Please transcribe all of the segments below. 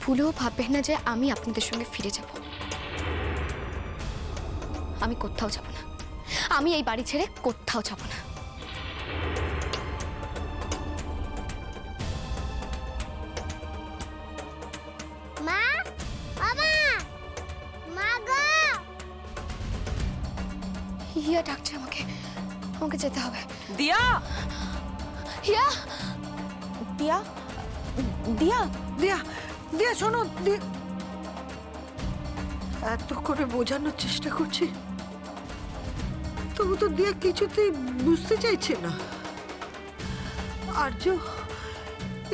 ভুলেও ভাববেন না যে আমি আপনাদের সঙ্গে ফিরে যাব। আমি কোথাও যাব না, আমি এই বাড়ি ছেড়ে কোথাও যাব না। মা, বাবা, মা গো। হিয়া ডাকছে আমাকে, আমাকে যেতে হবে। দিয়া, হিয়া, দিয়া, দিয়া, দিয়া, দিয়া শোনো, এত করে বোঝানোর চেষ্টা করছি, তবু তো দিয়া কিছুতেই বুঝতে চাইছে না। আর্য,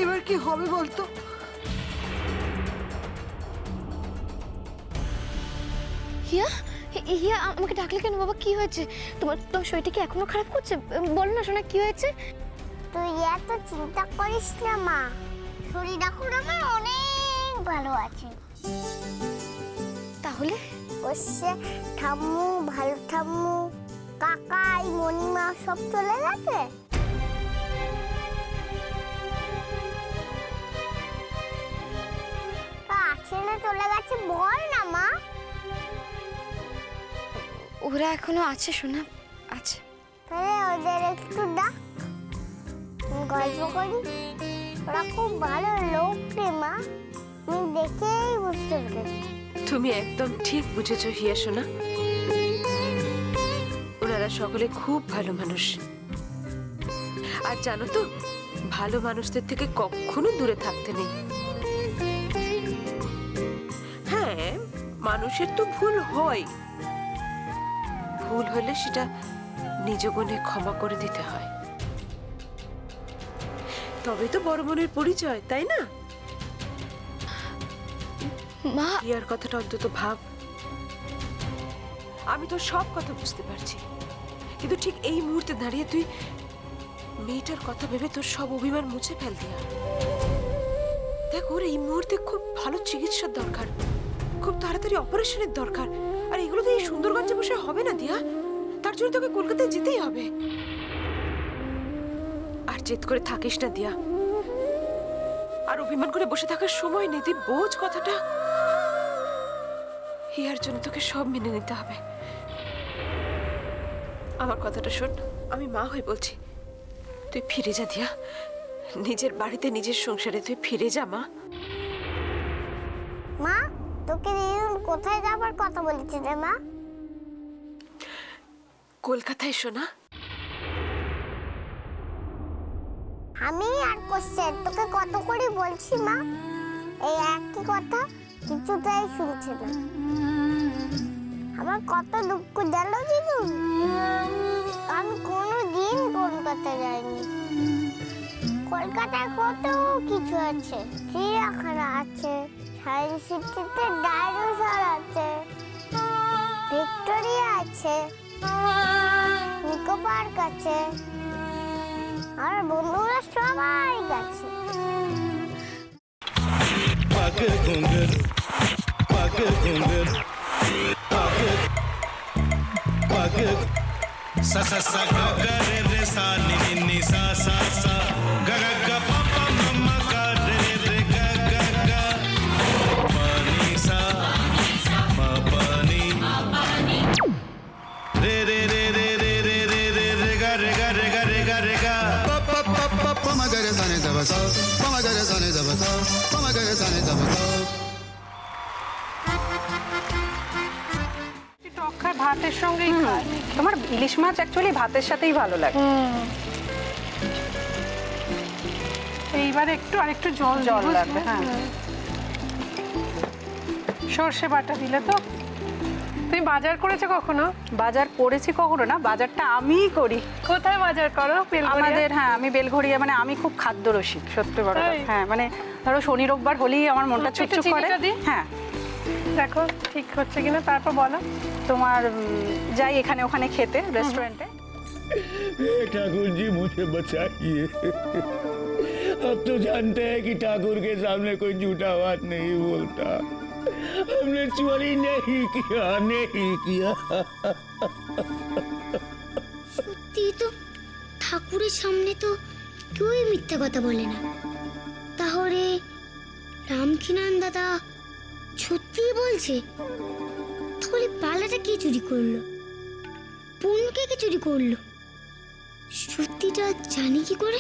এবার কি হবে বলতো? হিয়া, হিয়া আমাকে ডাকলে কেন বাবা? কি হয়েছে তোমার? তোর শরীরটা কি এখনো খারাপ করছে? বল না শোনা, কি হয়েছে? তুই এত চিন্তা করিস না মা, শরীর এখন আমার অনেক ভালো আছে। তাহলে বসে ঠাম্মু, ভালো ঠাম্মু, কাকাই, মণিমা সব চলে গেছে। আছে না চলে গেছে বল না মা। ওরা এখনো আছে শোনা, আছে। তাহলে ওদের একটু ডাক, গল্প করি। ওরা খুব ভালো লোক রে মা, আমি দেখেই বুঝতে পেরেছি। তুমি একদম ঠিক বুঝেছো হিয়া সোনা। ওনারা সকলে খুব ভালো মানুষ। আর জানো তো, ভালো মানুষদের থেকে কখনো দূরে থাকতে নেই। হ্যাঁ, মানুষের তো ভুল হয়, ভুল হলে সেটা নিজ গুণে ক্ষমা করে দিতে হয়, তবে তো বড় মনের পরিচয়, তাই না? মা, হিয়ার কথাটা অন্তত ভাব। আমি তো সব কথা বুঝতে পারছি, কিন্তু ঠিক এই মুহূর্তে দাঁড়িয়ে তুই মেয়েটার কথা ভেবে তোর সব অভিমান মুছে ফেল দিয়া। দেখ, ওর এই মুহূর্তে খুব ভালো চিকিৎসার দরকার, খুব তাড়াতাড়ি অপারেশনের দরকার। আর এগুলো তো এই সুন্দরগঞ্জে বসে হবে না দিয়া, তার জন্য তোকে কলকাতায় যেতেই হবে। আর জেদ করে থাকিস না দিয়া, আর অভিমান করে বসে থাকার সময় নেই, তুই বোঝ কথাটা। হিয়ার জন্য তোকে সব মেনে নিতে হবে। আমার কথাটা শোন, আমি মা হয়ে বলছি, তুই ফিরে যা দিয়া, নিজের বাড়িতে নিজের সংসারে তুই ফিরে যা মা। মা, তোকে দিদুন কোথায় যাবার কথা বলেছে রে মা? কলকাতায় শোনা। আমি আর কোশ্চেন তোকে কত করে বলছি মা, এই একই কথা, কিছুটাই শুনছে না। আমার কত দুঃখ জানো দিদুন, আমি কোনোদিন কলকাতা যাইনি। কলকাতায় কত কিছু আছে, চিড়িয়াখানা আছে, সায়েন্স সিটিতে ডাইনোসর আছে, ভিক্টোরিয়া আছে, নিকো পার্ক আছে, আর বন্ধুরা সবাই গেছে। पग घुंघरू पग घुंघरू पग पग सा सा सा ग ग रे रे सा नि नि नि सा सा सा ग ग ग प प म म ग रे रे ग ग ग प नि सा म प नि रे रे रे रे रे रे रे रे रे ग रे ग रे ग रे ग रे ग प प प प प म ग रे सा नि द ब सा प म ग रे सा नि द ब सा प म ग रे सा नि द ब सा টক খায় ভাতের সঙ্গেই খায়। তোমার ইলিশ মাছ অ্যাকচুয়ালি ভাতের সাথেই ভালো লাগে। এইবার একটু আরেকটু জল জল লাগবে। হ্যাঁ, সর্ষে বাটা দিলে তো। তুমি বাজার করেছো কখনো? বাজার করেছি কখনো না, বাজারটা আমিই করি। কোথায় বাজার করো? আমাদের, হ্যাঁ, আমি বেলঘড়িয়া, মানে আমি খুব খাদ্য রসিক, সত্যি বড় কথা। হ্যাঁ, মানে ধরো শনি রোববার হলেই আমার মনটা চুপচুপ করে। হ্যাঁ, দেখো ঠিক হচ্ছে কিনা, তারপর বলো। তোমার যাই এখানে ওখানে খেতে, রেস্টুরেंटे। ठाकुर जी मुझे बचाइए। अब तो जानते हैं कि ठाकुर के सामने कोई झूठा बात नहीं बोलता। हमने चोरी नहीं किया, नहीं किया। সত্যি তো, ঠাকুরের সামনে তো কেউই মিথ্যা কথা বলে না। তাহলে রামকিনান দাদা সত্যিই বলছে? তাহলে পালাটা কে চুরি করলো? পুনকে কে চুরি করলো? সত্যিটা জানি কি করে?